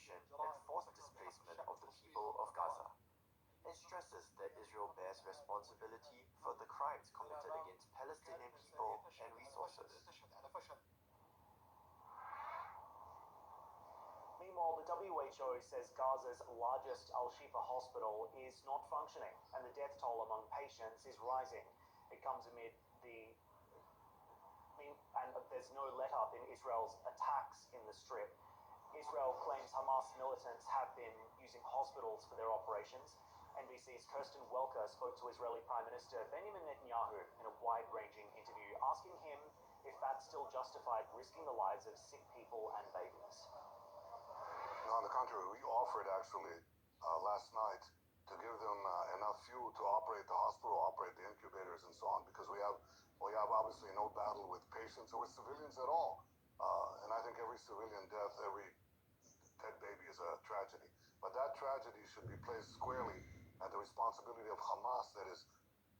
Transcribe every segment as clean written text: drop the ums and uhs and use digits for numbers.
occupation and forced displacement of the people of Gaza. It stresses that Israel bears responsibility for the crimes committed against Palestinian people and resources. Meanwhile, the WHO says Gaza's largest Al-Shifa hospital is not functioning and the death toll among patients is rising. It comes amid and there's no let-up in Israel's attacks in the Strip. Israel claims Hamas militants have been using hospitals for their operations. NBC's Kirsten Welker spoke to Israeli Prime Minister Benjamin Netanyahu in a wide-ranging interview, asking him if that's still justified risking the lives of sick people and babies. No, on the contrary, we offered actually last night to give them enough fuel to operate the hospital, operate the incubators and so on, because we have obviously no battle with patients or with civilians at all. And I think every civilian death, every dead baby is a tragedy. But that tragedy should be placed squarely at the responsibility of Hamas, that is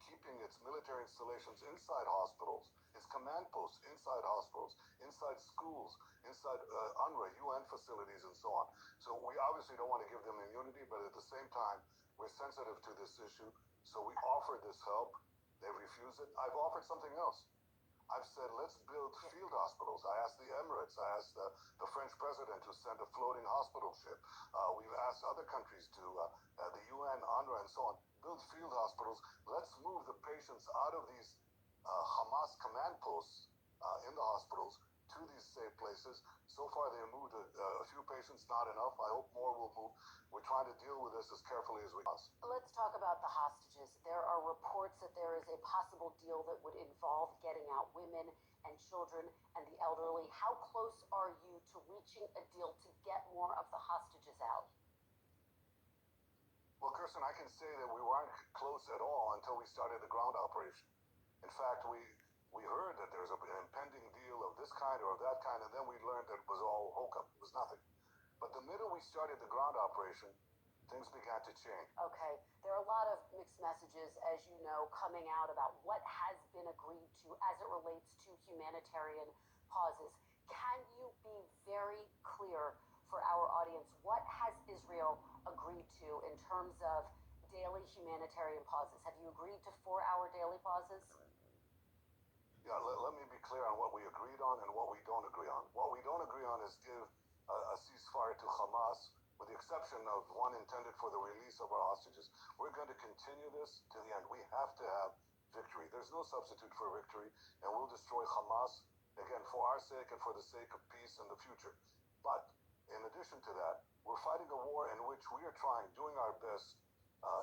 keeping its military installations inside hospitals, its command posts inside hospitals, inside schools, inside UNRWA, UN facilities, and so on. So we obviously don't want to give them immunity, but at the same time, we're sensitive to this issue. So we offered this help. They've refused it. I've offered something else. I've said, let's build field hospitals. I asked the Emirates, I asked the French president to send a floating hospital ship. We've asked other countries to, the UN, UNRWA, and so on, build field hospitals. Let's move the patients out of these Hamas command posts in the hospitals to these safe places. So far, they moved a few patients, not enough. I hope more will move. We're trying to deal with this as carefully as we can. Let's talk about the hostages. There are reports that there is a possible deal that would involve getting out women and children and the elderly. How close are you to reaching a deal to get more of the hostages out? Well, Kirsten, I can say that we weren't close at all until we started the ground operation. In fact, we heard that there's an impending deal of this kind or of that kind, and then we learned that it was all hokum. It was nothing. But the minute we started the ground operation, things began to change. Okay. There are a lot of mixed messages, as you know, coming out about what has been agreed to as it relates to humanitarian pauses. Can you be very clear for our audience? What has Israel agreed to in terms of daily humanitarian pauses? Have you agreed to 4-hour daily pauses? Yeah, let me be clear on what we agreed on and what we don't agree on. What we don't agree on is give a ceasefire to Hamas, with the exception of one intended for the release of our hostages. We're going to continue this to the end. We have to have victory. There's no substitute for victory, and we'll destroy Hamas, again, for our sake and for the sake of peace in the future. But in addition to that, we're fighting a war in which we are doing our best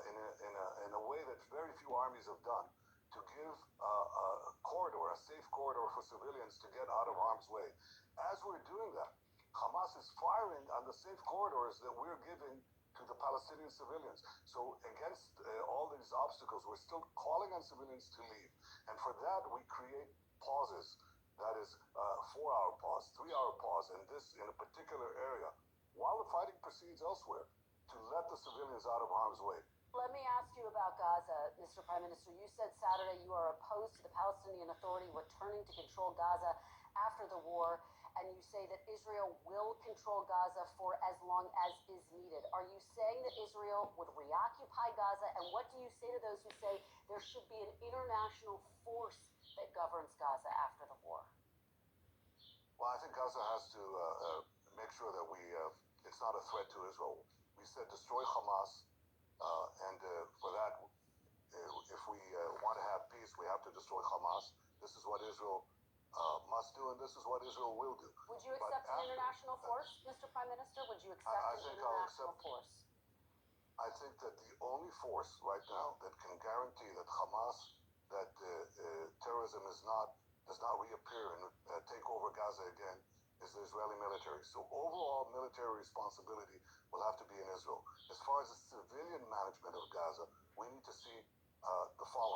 in a way that very few armies have done, to give a corridor, a safe corridor for civilians to get out of harm's way. As we're doing that, Hamas is firing on the safe corridors that we're giving to the Palestinian civilians. So against all these obstacles, we're still calling on civilians to leave. And for that, we create pauses. That is 4-hour pause, 3-hour pause, and this in a particular area, while the fighting proceeds elsewhere, to let the civilians out of harm's way. Let me ask you about Gaza, Mr. Prime Minister. You said Saturday you are opposed to the Palestinian Authority returning to control Gaza after the war, and you say that Israel will control Gaza for as long as is needed. Are you saying that Israel would reoccupy Gaza, and what do you say to those who say there should be an international force that governs Gaza after the war? Well, I think Gaza has to make sure that it's not a threat to Israel. We said destroy Hamas. And for that, if we want to have peace, we have to destroy Hamas. This is what Israel must do, and this is what Israel will do. Would you accept an international force, Mr. Prime Minister? Would you accept an international force? I think that the only force right now that can guarantee that Hamas, that terrorism does not reappear and take over Gaza again, is the Israeli military. So overall military responsibility will have to be in Israel. As far as the civilian management of Gaza, we need to see the following.